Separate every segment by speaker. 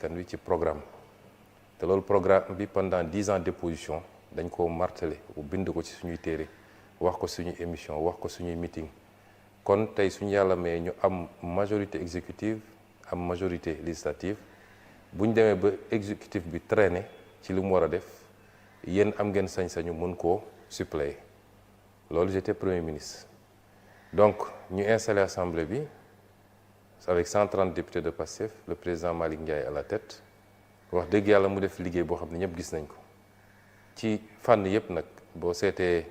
Speaker 1: askan wi ci programme te loolu programme bi pendant 10 ans d'opposition dañ ko martelé bind ko ci suñuy téere wax ko suñuy émission wax ko suñuy meeting kon tey suñu yàlla mais ñu am majorité exécutive am majorité législative bu ñu demee ba exécutif bi traîné ci li mu war a def yéen am ngeen sañ-sañu mën koo suppléer loolu j'étais premier ministre donc ñu installé assemblée bi avec 130 députés de Pastef le président Malick Ndiaye à la tête wax dëgg yàlla mu def liggéey boo xam ne ñëpp gis nañ ko ci fànn yëpp nag boo seetee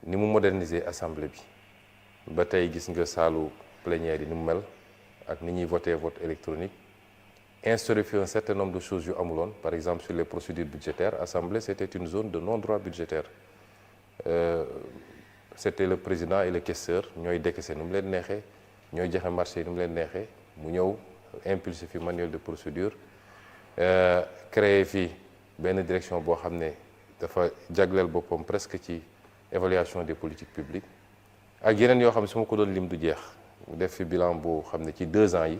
Speaker 1: ni mu moderniser assemblée bi ba tey gis nga saalu plénière yi ni mu mel ak ni ñuy voter vote électronique instauré fi un certain nombre de choses yu amuloon par exemple sur les procédures budgétaires assemblée c'était une zone de non-droit budgétaire c'était le président et le questeur ñooy décaisser nu mu leen neexee ñooy joxe marché yi nu mu leen neexee mu ñëw impulsé fi manuel de procédure créé fii benn direction boo xam ne dafa jagleel boppam presque ci évaluation des politiques publiques ak yeneen yoo xam ne su ma ko doon lim du jeex mu def fi bilan boo xam ne ci 2 ans yi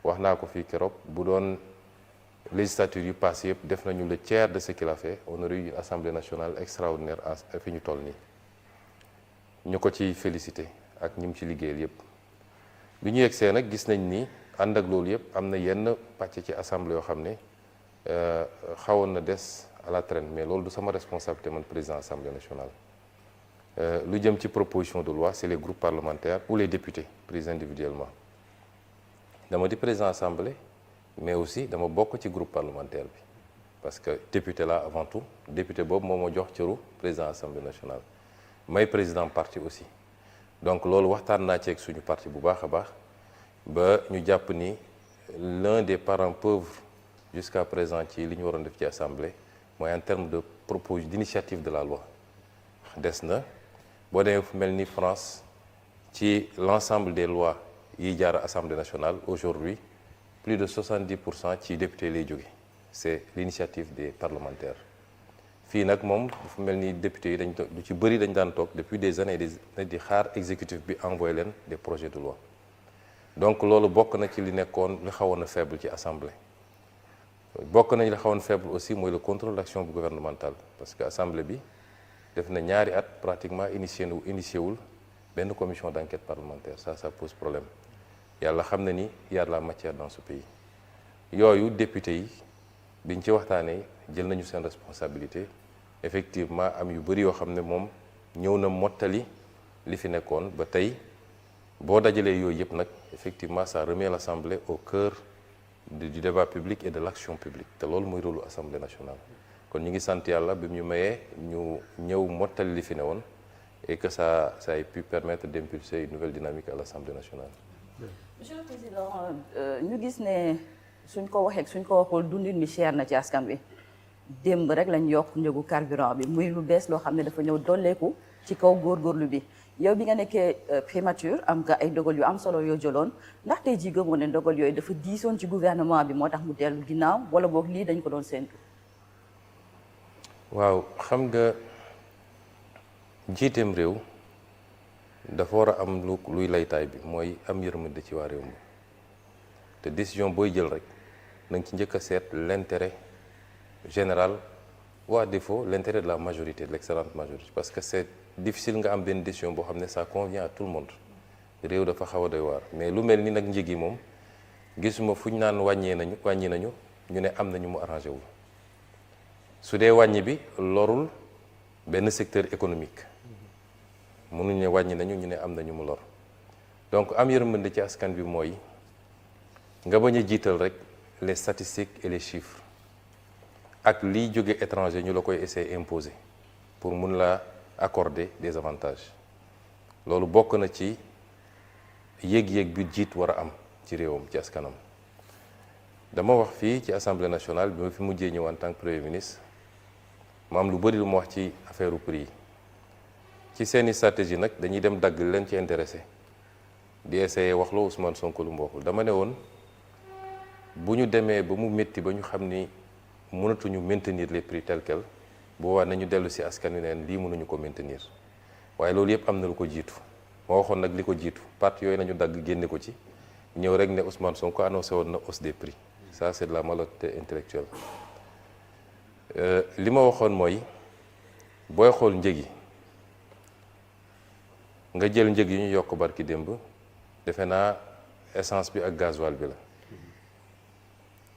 Speaker 1: wax naa ko fii keroog bu doon législature yu passé yëpp def nañu le tiers de ce qu'il a fait on aurait eu une assemblée nationale extraordinaire fi ñu toll nii ñu ko ci félicité ak ñi mu ci liggéeyal yëpp bi ñu yegsee nag gis nañ ni ànd ak loolu yëpp am na yenn pàcc ci assemblée yoo xam ne xawoon na des à la traîne mais loolu du sama responsabilité man président assemblée nationale lu jëm ci proposition de loi c'est les groupes parlementaires ou les députés pris individuellement dama di président assemblée mais aussi dama bokk ci groupe parlementaire bi parce que député là avant tout député boobu moo ma jox cëru président assemblée nationale may président parti aussi donc loolu waxtaan naa ci ak suñu parti bu baax a baax ba ñu jàpp ni l'un des parents pauvres jusqu'à présent ci li ñu waroon def ci assemblée mooy en termes de proposition d'initiative de la loi des na boo demee fu mel ni France ci l'ensemble des lois yi jaar assemblée nationale aujourd'hui plus de 70% ci député lay jóge c'est l'initiative des parlementaires fii nag moom dafa mel ni député yi dañ du ci bëri dañ daan toog depuis des années di xaar exécutif bi envoyé leen des projets de loi donc loolu bokk na ci li nekkoon li xawoon a faible ci assemblée bokk nañ li xawoon faible aussi mooy le contrôle d'action gouvernementale parce que assemblée bi def na ñaari at pratiquement initié wul benn commission d'enquête parlementaire ça pose problème yàlla xam na ni y a de la matière dans ce pays yooyu député yi biñ ci waxtaanee jël nañu seen responsabilité effectivement am yu bëri yoo xam ne moom ñëw na mottali li fi nekkoon ba tey boo dajalee yooyu yëpp nag effectivement ça remet l'Assemblée au cœur du débat public et de l'action publique te loolu mooy rôle Assemblée nationale kon ñu ngi sant yàlla bi ñu mayee ñu ñëw mottali li fi ne woon et que ça ait pu permettre d'impulser une nouvelle dynamique à l'Assemblée nationale.
Speaker 2: Monsieur le Président ñu gis ne suñ ko waxee suñ ko waxul dundin mi cher na ci askan wi démb rek lañ yokk njëgu carburant bi muy lu bees loo xam ne dafa ñëw dolleeku ci kaw góorgóorlu bi yow bi nga nekkee primature am nga ay dogal yu am solo yoo jëloon ndax tey jii gëmoo ne dogal yooyu dafa diisoon ci gouvernement bi moo tax mu dellu ginnaaw wala boog lii dañ ko doon séntu.
Speaker 1: waaw xam nga jiiteem réew dafa war a am luy laytaay bi mooy am yërmande ci waa réew mi te décision booy jël rek na nga ci njëkk a seet l'intérêt général ou à défaut l'intérêt de la majorité de l'excellente majorité parce que c'est difficile nga am benn décision boo xam ne ça convient à tout le monde réew dafa xaw a doy waar mais lu mel ni nag njëg yi moom gisuma fu ñu naan wàññi nañu ñu ne am na ñu mu arrangé wul su dee wàññi bi lorul benn secteur économique mënuñ ne wàññi nañu ñu ne am na ñu mu lor donc am yërmande ci askan bi mooy nga bañ a jiital rek les statistiques et les chiffres ak liy jóge étranger ñu la koy essayer imposer pour mun la accorder des avantages loolu bokk na ci yéeg-yéeg bi jiit war a am ci réewam ci askanam dama wax fii ci assemblée nationale bi ma fi mujjee ñëw en tant que premier ministre ma am lu bëri lu ma wax ci affaire prix yi ci seeni stratégie nag dañuy dem dagg leen ci intéressé di essayer wax loo Ousmane Sonko lu mu waxul dama ne woon bu ñu demee ba mu métti ba ñu xam ni mënatuñu maintenir les prix tels quels boobaa nañu dellu si askan wi neen lii mënuñu ko maintenir waaye loolu yëpp am na lu ko jiitu moo waxoon nag li ko jiitu parti yooyu nañu dagg génne ko ci ñëw rek ne Ousmane Sonko annoncé woon na hausse des prix ça c'est de la malhonnêteté intellectuelle. li ma waxoon mooy booy xool njëg yi nga jël njëg yi ñu yokk barki démb defe naa essence bi ak gasoil bi la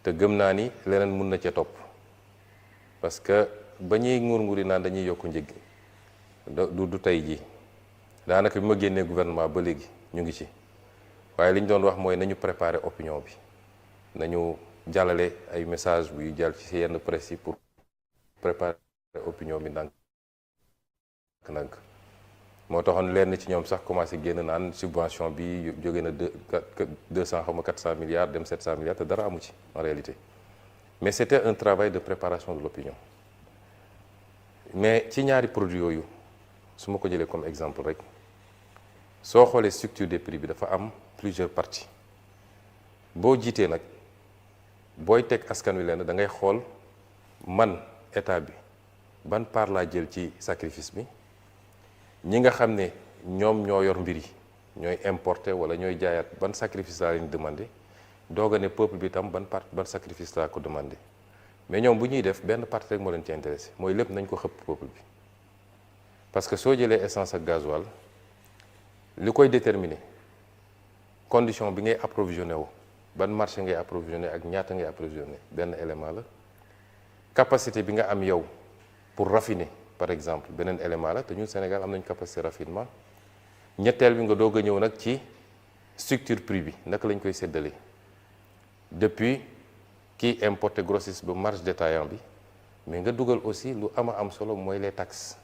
Speaker 1: te gëm naa ni leneen mun na ca topp parce que ba ñuy nguur-nguur yi naan dañuy yokk njëg du tey jii daanaka bi ma génnee gouvernement ba léegi ñu ngi ci waaye li ñu doon wax mooy nañu préparer opinion bi nañu jàllale ay message buy jàll ci yenn presse yi pour préparer opinion bi ndànk moo taxoon lenn ci ñoom sax commencé génn naan subvention bi jóge na 200 xaw ma 400 milliards dem 700 milliards te dara amu ci en réalité mais c'était un travail de préparation de l'opinion mais ci ñaari produits yooyu su ma ko jëlee comme exemple rek soo xoolee structure des prix bi dafa am plusieurs parties boo jiitee nag booy teg askan wi leen da ngay xool man état bi ban part laa jël ci sacrifice bi ñi nga xam ne ñoom ñoo yor mbir yi ñooy importer wala ñooy jaayaat ban sacrifice laa leen demandé doog a ne peuple bi tam ban sacrifice laa ko demandé mais ñoom bu ñuy def benn partie rek moo leen ci intéressé mooy lépp nañ ko xëpp peuple bi parce que soo jëlee essence ak gasoil li koy déterminer condition bi ngay approvisionné wu ban marché ngay approvisionné ak ñaata ngay approvisionné benn élément la capacité bi nga am yow pour raffiner par exemple beneen élément la te ñun Sénégal am nañu capacité raffinement ñetteel bi nga doog a ñëw nag ci structure prix bi naka lañ koy séddalee depuis kii importé grossiste ba marge détaillant bi mais nga dugal aussi lu am solo mooy les taxes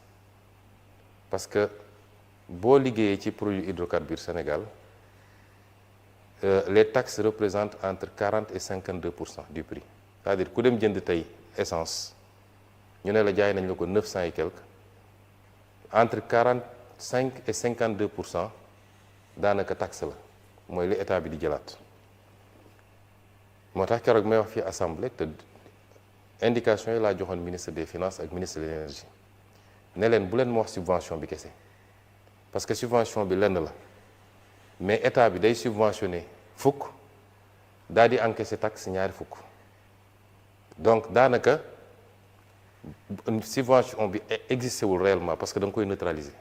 Speaker 1: parce que boo liggéeyee ci produit hydrocarbures Sénégal les taxes représentent entre 40 et 52% du prix c'est-à-dire ku dem jënd tey essence ñu ne la jaay nañ la ko 900 et quelques entre 45 et 52% daanaka taxe la mooy li état bi di jëlaat moo tax keroog may wax fii assemblée te indication yi laa joxoon ministre des finances ak ministre de l'énergie ne leen bu leen ma wax subvention bi kese parce que subvention bi lenn la mais état bi day subventionné fukk daal di encaissé taxe ñaari fukk donc daanaka subvention bi existé wul réellement parce que da nga koy neutraliser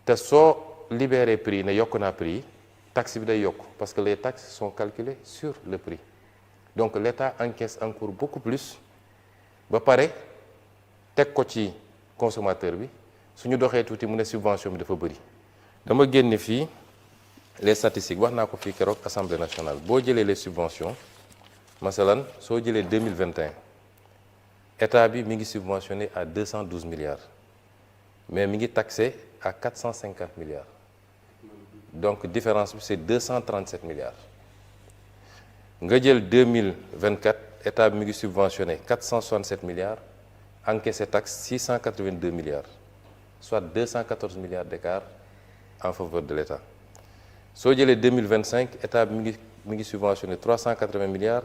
Speaker 1: te soo libéré prix ne yokk naa prix taxe bi day yokk parce que les taxes sont calculées sur le prix donc l'État encaisse encore beaucoup plus ba pare teg ko ci consommateur bi suñu doxee tuuti mu ne subvention bi dafa bëri dama génne fii les statistiques wax naa ko fii keroog Assemblée nationale boo jëlee les subventions masalan soo jëlee 2021 état bi mi ngi subventionné à 212 milliards mais mi ngi taxé à 450 milliards donc différence bi c'est 237 milliards nga jël 2024 état bi mi ngi subventionné 467 milliards encaissé taxe 682 milliards soit 214 milliards d'écart en faveur de l'état soo jëlee 2025 état bi mi ngi subventionné 380 milliards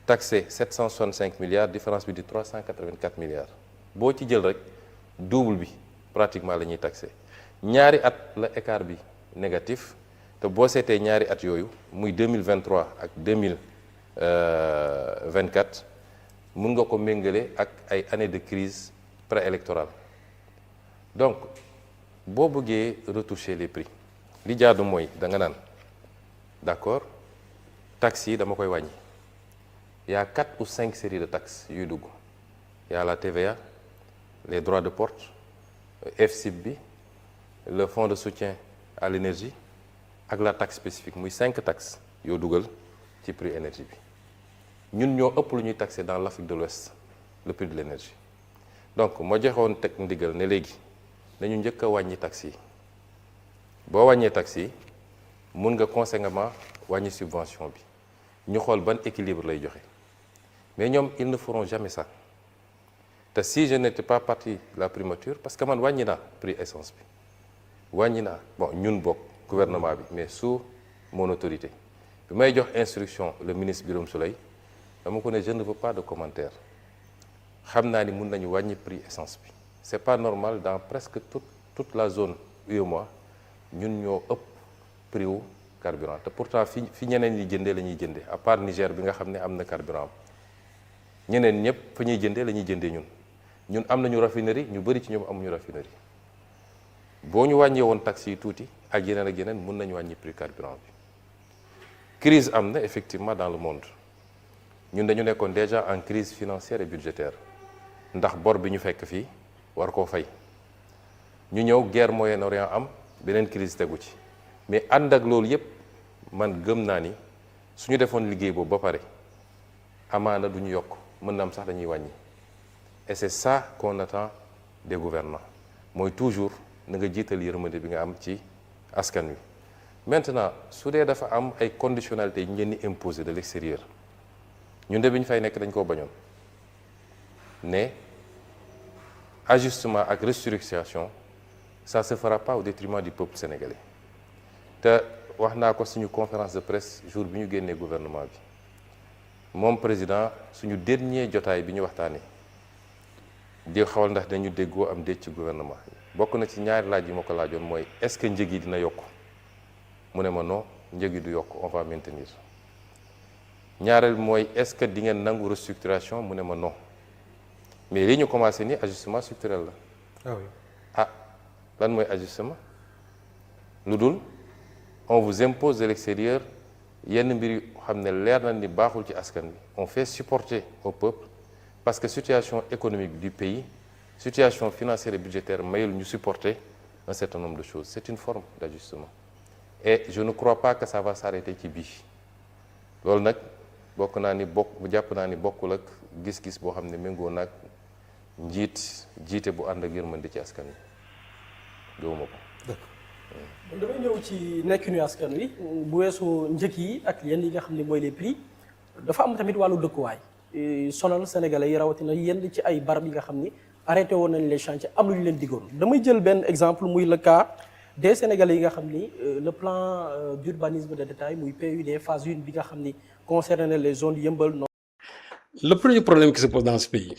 Speaker 1: taxé 765 milliards différence bi di 384 milliards boo ci jël rek double bi pratiquement la ñuy taxé ñaari at la écart bi négatif te boo seetee ñaari at yooyu muy 2023 ak 2024 mun nga ko méngale ak ay années de crise préélectorale donc boo bëggee retoucher les prix li jaadu mooy da nga naan d'accord taxes yi dama koy wàññi il y a 4 ou 5 séries de taxes yuy dugg il y a la TVA les droits de port FCIP bi le fonds de soutien à l'énergie ak la taxe spécifique muy 5 taxes yoo dugal ci prix énergie bi ñun ñoo ëpp lu ñuy taxé dans l'Afrique de l'Ouest le prix de l'énergie donc moo joxoon teg ndigal ne léegi nañu njëkk a wàññi taxes yi boo wàññee taxes yi mun nga conséquemment wàññi subvention bi ñu xool ban équilibre lay joxe mais ñoom ils ne feront jamais ça te si je n'étais pas parti la primature parce que man wàññi naa prix essence bi wàññi naa bon ñun bokk gouvernement bi mais sous mon autorité bi may jox instruction le ministre Birame Souleye dama ko ne je ne veux pas de commentaire xam naa ni mun nañu wàññi prix essence bi c'est pas normal dans presque toute la zone UEMOA ñun ñoo ëpp prix wu carburant te pourtant fi ñeneen ñi jëndee la ñuy jëndee à part Niger bi nga xam ne am na carburant ñeneen ñëpp fa ñuy jëndee la ñuy jëndee ñun am nañu raffinerie ñu bëri ci ñoom amuñu raffinerie boo ñu wàññee woon taxes yi tuuti ak yeneen mun nañu wàññi prix carburant bi crise am na effectivement dans le monde ñun dañu nekkoon déjà en crise financière et budgétaire ndax bor bi ñu fekk fii war koo fay ñu ñëw guerre Moyen-Orient am beneen crise tegu ci mais ànd ak loolu yépp man gëm naa ni suñu defoon liggéey boobu ba pare amaana du ñu yokk mën na am sax dañuy wàññi et c'est ça qu'on attend des gouvernants mooy toujours na nga jiital yërmande bi nga am ci askan wi maintenant su dee dafa am ay conditionnalités yi ñu leen di imposer de l'extérieur ñun de bi ñu fay nekk dañ koo bañoon ne ajustement ak restructuration ça se fera pas au détriment du peuple sénégalais te wax naa ko suñu conférence de presse jour bi ñu génnee gouvernement bi moom président suñu dernier jotaay bi ñu waxtaanee di xawal ndax dañu déggoo am déet ci gouvernement bokk na ci ñaari laaj yi ma ko laajoon mooy est-ce que njëg yi dina yokk mu ne ma non njëg yi du yokk on va maintenir ñaareel mooy est-ce que di ngeen nangu restructuration mu ne ma non mais li ñu commencé nii ajustement structurel la.
Speaker 3: ah oui
Speaker 1: ah lan mooy ajustement lu dul on vous impose de l'extérieur yenn mbir yu xam ne leer na ni baaxul ci askan bi on fait supporter au peuple parce que situation économique du pays situation financière et budgétaire mayul ñu supporter un certain nombre de choses c'est une forme d'ajustement et je ne crois pas que ça va s'arrêter ci bii loolu nag bokk naa ni jàpp naa ni bokkul ak gis-gis boo xam ne méngoo naag jiite bu ànd ak yërmande ci askan wi gëwuma ko.
Speaker 3: damay ñëw ci nekkinu askan wi bu weesoo njëg yi ak yenn yi nga xam ne mooy les prix dafa am tamit wàllu dëkkuwaay sonal sénégalais yi rawatina yenn ci ay barab yi nga xam ni arrêté woon nañ les chantiers am lu ñu leen diggoon. damay jël benn exemple muy le cas des sénégalais yi nga xam ni le plan d'urbanisme de détail muy PUD phase 1 bi nga xam ni concerne les zones yëmbal.
Speaker 4: Le premier problème qui se pose dans ce pays